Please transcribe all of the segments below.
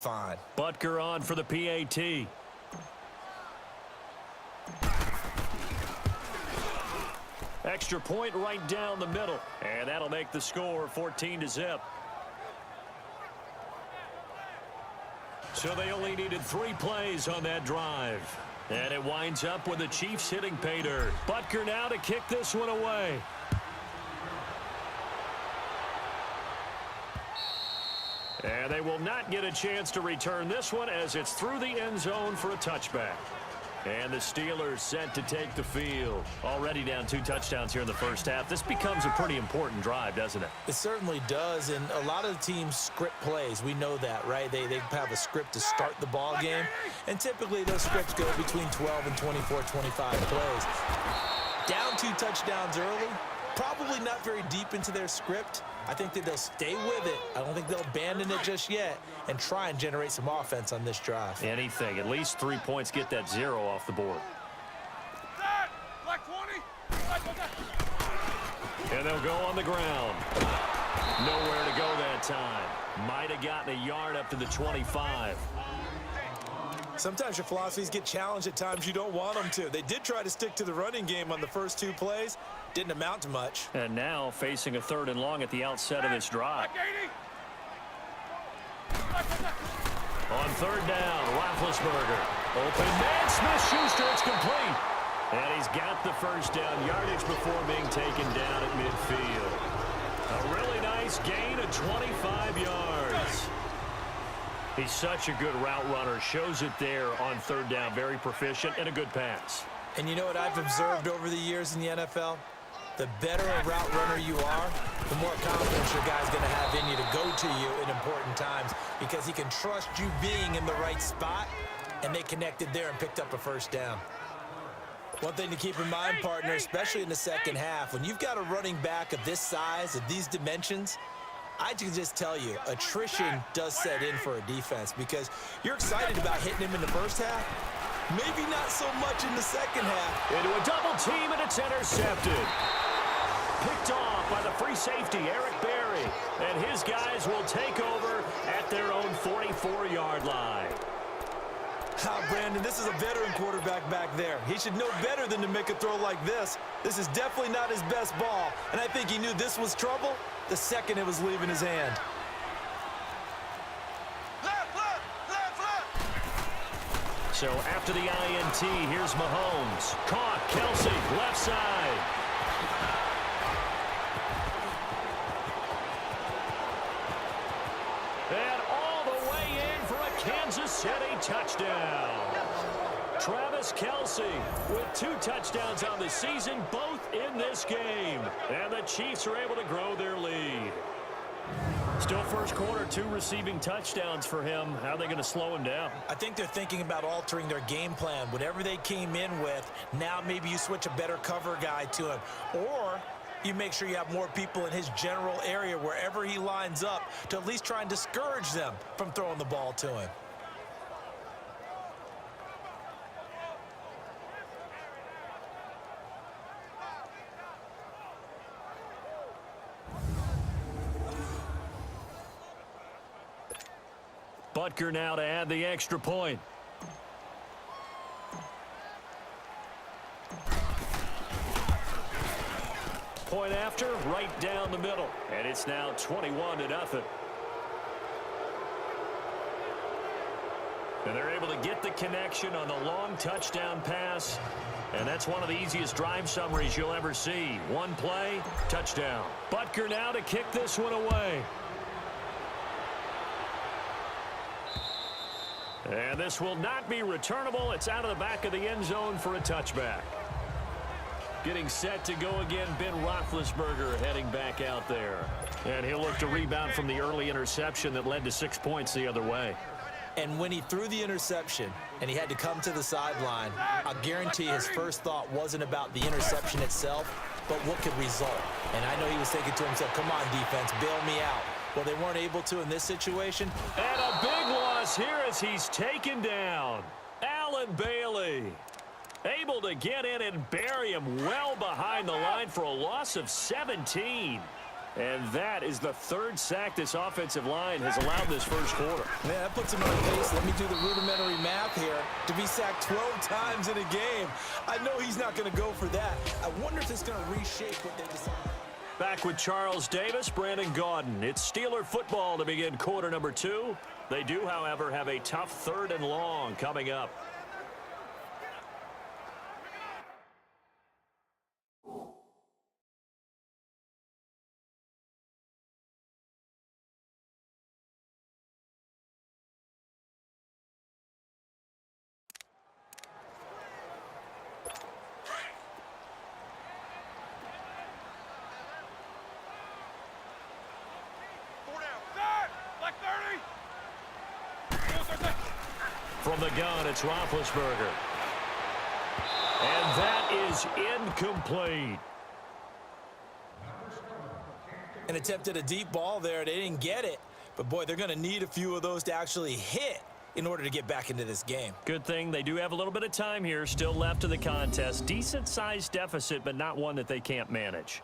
Fine. Butker on for the PAT. Extra point right down the middle. And that'll make the score 14-0. So they only needed 3 plays on that drive. And it winds up with the Chiefs hitting pay dirt. Butker now to kick this one away. And they will not get a chance to return this one as it's through the end zone for a touchback. And the Steelers set to take the field. Already down 2 touchdowns here in the first half. This becomes a pretty important drive, doesn't it? It certainly does, and a lot of the teams script plays. We know that, right? They have a script to start the ball game, and typically those scripts go between 12 and 24, 25 plays. Down 2 touchdowns early, probably not very deep into their script. I think that they'll stay with it. I don't think they'll abandon it just yet and try and generate some offense on this drive. Anything. At least 3 points, get that 0 off the board. And they'll go on the ground. Nowhere to go that time. Might have gotten a yard up to the 25. Sometimes your philosophies get challenged at times you don't want them to. They did try to stick to the running game on the first 2 plays. Didn't amount to much. And now facing a 3rd and long at the outset of this drive. On 3rd down, Roethlisberger. Open man, Smith-Schuster, it's complete. And he's got the first down yardage before being taken down at midfield. A really nice gain of 25 yards. He's such a good route runner. Shows it there on 3rd down. Very proficient and a good pass. And you know what I've observed over the years in the NFL? The better a route runner you are, the more confidence your guy's going to have in you to go to you in important times because he can trust you being in the right spot, and they connected there and picked up a first down. One thing to keep in mind, partner, especially in the second half, when you've got a running back of this size, of these dimensions, I can just tell you, attrition does set in for a defense because you're excited about hitting him in the first half. Maybe not so much in the second half. Into a double team, and it's intercepted. Picked off by the free safety, Eric Berry. And his guys will take over at their own 44-yard line. Brandon, this is a veteran quarterback back there. He should know better than to make a throw like this. This is definitely not his best ball. And I think he knew this was trouble the second it was leaving his hand. So after the INT, here's Mahomes. Caught, Kelsey, left side. And all the way in for a Kansas City touchdown. Travis Kelsey with 2 touchdowns on the season, both in this game. And the Chiefs are able to grow their lead. Still first quarter, 2 receiving touchdowns for him. How are they going to slow him down? I think they're thinking about altering their game plan. Whatever they came in with, now maybe you switch a better cover guy to him. Or you make sure you have more people in his general area wherever he lines up to at least try and discourage them from throwing the ball to him. Butker now to add the extra point. Point after, right down the middle. And it's now 21-0. And they're able to get the connection on the long touchdown pass. And that's one of the easiest drive summaries you'll ever see. 1 play, touchdown. Butker now to kick this one away. And this will not be returnable. It's out of the back of the end zone for a touchback. Getting set to go again, Ben Roethlisberger heading back out there. And he'll look to rebound from the early interception that led to 6 points the other way. And when he threw the interception and he had to come to the sideline, I'll guarantee his first thought wasn't about the interception itself, but what could result. And I know he was thinking to himself, come on, defense, bail me out. Well, they weren't able to in this situation. And a big loss here as he's taken down. Allen Bailey able to get in and bury him well behind the line for a loss of 17. And that is the third sack this offensive line has allowed this first quarter. Man, that puts him on pace. Let me do the rudimentary math here. To be sacked 12 times in a game, I know he's not going to go for that. I wonder if it's going to reshape what they decide. Back with Charles Davis, Brandon Gaudin. It's Steeler football to begin quarter number 2. They do, however, have a tough 3rd and long coming up. From the gun, it's Roethlisberger. And that is incomplete. And attempted a deep ball there. They didn't get it. But, boy, they're going to need a few of those to actually hit in order to get back into this game. Good thing they do have a little bit of time here still left in the contest. Decent-sized deficit, but not one that they can't manage.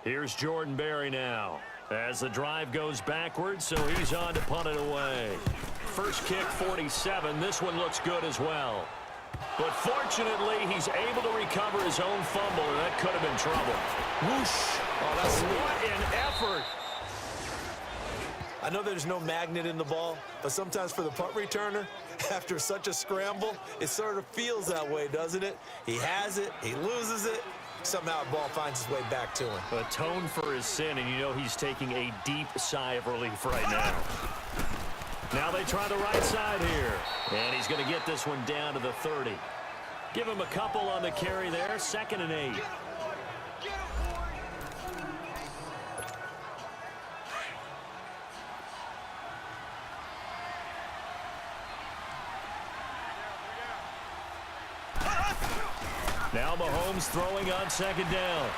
Here's Jordan Berry now. As the drive goes backwards, so he's on to punt it away. First kick, 47. This one looks good as well. But fortunately, he's able to recover his own fumble, and that could have been trouble. Whoosh. Oh, that's sweet. What an effort. I know there's no magnet in the ball, but sometimes for the punt returner, after such a scramble, it sort of feels that way, doesn't it? He has it, he loses it. Somehow the ball finds its way back to him. Atone for his sin, and you know he's taking a deep sigh of relief right now. Now they try the right side here. And he's going to get this one down to the 30. Give him a couple on the carry there. 2nd and 8. Now Mahomes throwing on 2nd down.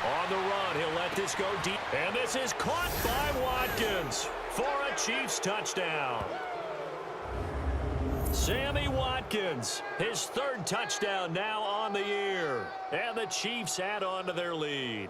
On the run, he'll let this go deep. And this is caught by Watkins for a Chiefs touchdown. Sammy Watkins, his 3rd touchdown now on the year. And the Chiefs add on to their lead.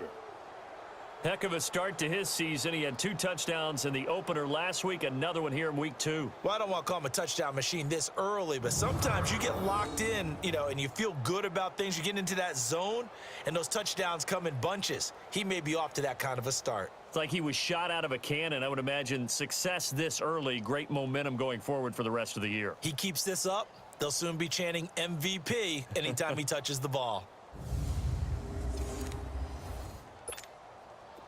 Heck of a start to his season. He had 2 touchdowns in the opener last week, another one here in week 2. Well, I don't want to call him a touchdown machine this early, but sometimes you get locked in, and you feel good about things. You get into that zone, and those touchdowns come in bunches. He may be off to that kind of a start. It's like he was shot out of a cannon. I would imagine success this early, great momentum going forward for the rest of the year. He keeps this up, they'll soon be chanting MVP anytime he touches the ball.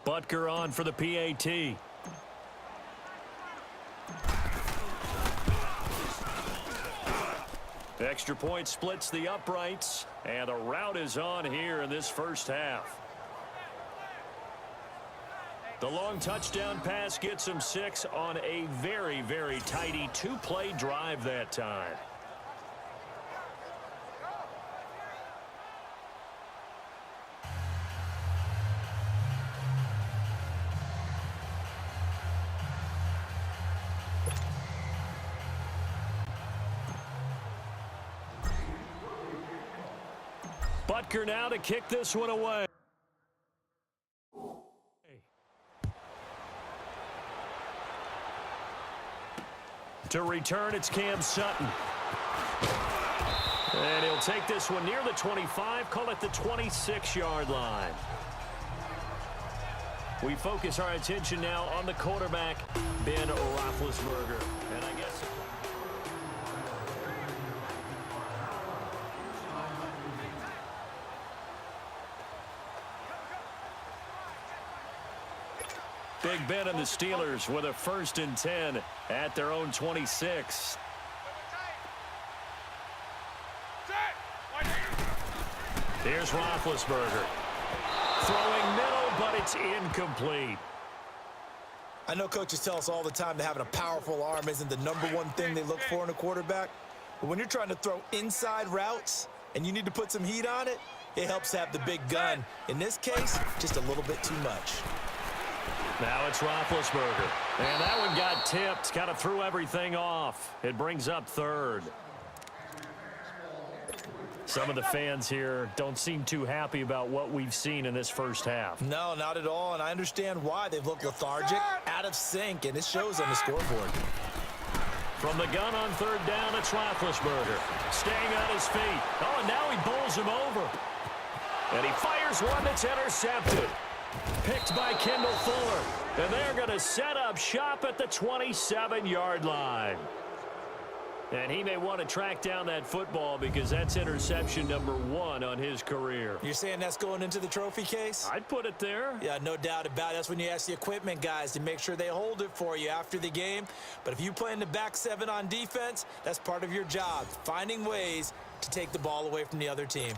Butker on for the PAT. Extra point splits the uprights, and the route is on here in this first half. The long touchdown pass gets him 6 on a very, very tidy 2-play drive that time. Butker now to kick this one away. To return, it's Cam Sutton. And he'll take this one near the 25, call it the 26-yard line. We focus our attention now on the quarterback, Ben Roethlisberger. And I guess... Big Ben and the Steelers with a 1st and 10 at their own 26. Here's Roethlisberger. Throwing middle, but it's incomplete. I know coaches tell us all the time that having a powerful arm isn't the #1 thing they look for in a quarterback. But when you're trying to throw inside routes and you need to put some heat on it, it helps to have the big gun. In this case, just a little bit too much. Now it's Roethlisberger. And that one got tipped. Kind of threw everything off. It brings up 3rd. Some of the fans here don't seem too happy about what we've seen in this first half. No, not at all, and I understand why. They've looked lethargic, out of sync, and it shows on the scoreboard. From the gun on third down, it's Roethlisberger. Staying on his feet. Oh, and now he bowls him over. And he fires one that's intercepted. Picked by Kendall Fuller. And they're going to set up shop at the 27-yard line. And he may want to track down that football because that's interception number 1 on his career. You're saying that's going into the trophy case? I'd put it there. Yeah, no doubt about it. That's when you ask the equipment guys to make sure they hold it for you after the game. But if you play in the back 7 on defense, that's part of your job, finding ways to take the ball away from the other team.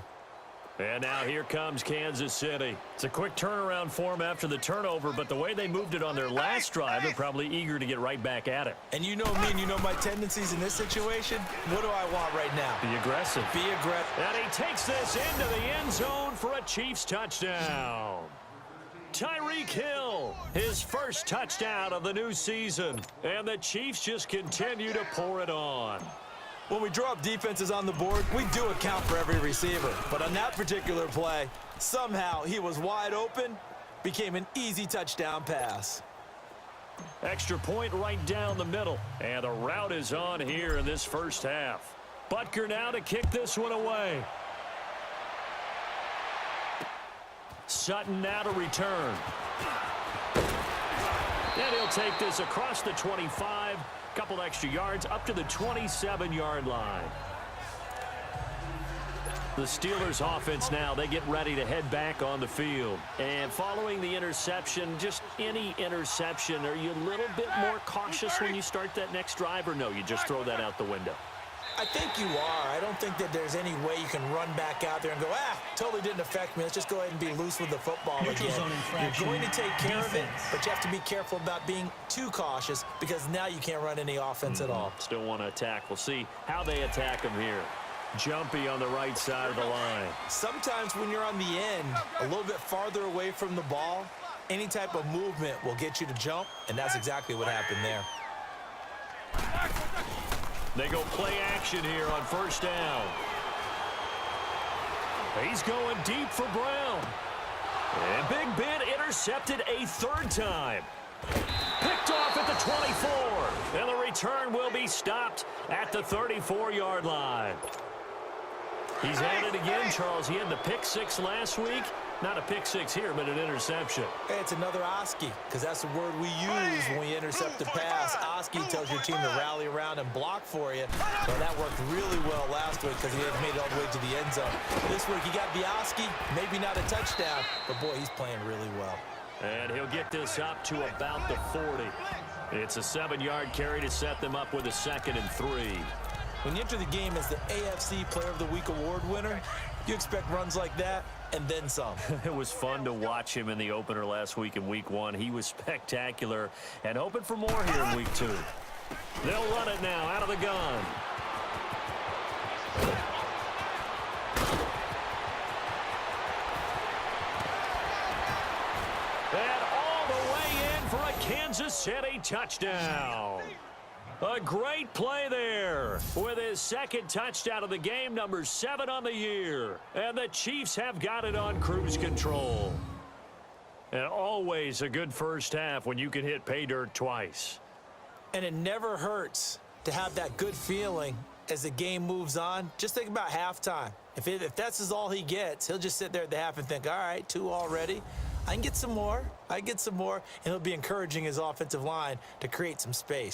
And now here comes Kansas City. It's a quick turnaround for them after the turnover, but the way they moved it on their last drive, they're probably eager to get right back at it. And you know me and you know my tendencies in this situation. What do I want right now? Be aggressive. Be aggressive. And he takes this into the end zone for a Chiefs touchdown. Tyreek Hill, his first touchdown of the new season. And the Chiefs just continue to pour it on. When we draw up defenses on the board, we do account for every receiver. But on that particular play, somehow he was wide open, became an easy touchdown pass. Extra point right down the middle. And the route is on here in this first half. Butker now to kick this one away. Sutton now to return. And he'll take this across the 25. Couple extra yards up to the 27-yard line. The Steelers offense now, they get ready to head back on the field. And following the interception, just any interception, are you a little bit more cautious when you start that next drive, or no, you just throw that out the window? I think you are. I don't think that there's any way you can run back out there and go, totally didn't affect me. Let's just go ahead and be loose with the football again. You're going to take care of it, but you have to be careful about being too cautious because now you can't run any offense at all. Still want to attack. We'll see how they attack him here. Jumpy on the right side of the line. Sometimes when you're on the end, a little bit farther away from the ball, any type of movement will get you to jump, and that's exactly what happened there. They go play action here on first down. He's going deep for Brown. And Big Ben intercepted a third time. Picked off at the 24. And the return will be stopped at the 34-yard line. He's had it again, Charles. He had the pick 6 last week. Not a pick 6 here, but an interception. Hey, it's another Oski, because that's the word we use when we intercept the pass. Oski tells your team to rally around and block for you. Well, that worked really well last week because he had made it all the way to the end zone. This week, he got the Oski, maybe not a touchdown, but boy, he's playing really well. And he'll get this up to about the 40. It's a 7-yard carry to set them up with a 2nd and 3. When you enter the game as the AFC Player of the Week award winner, you expect runs like that and then some. It was fun to watch him in the opener last week in week 1. He was spectacular and hoping for more here in week 2. They'll run it now out of the gun. And all the way in for a Kansas City touchdown. A great play there with his 2nd touchdown of the game, number 7 on the year. And the Chiefs have got it on cruise control. And always a good first half when you can hit pay dirt twice. And it never hurts to have that good feeling as the game moves on. Just think about halftime. If that's all he gets, he'll just sit there at the half and think, all right, 2 already. I can get some more. And he'll be encouraging his offensive line to create some space.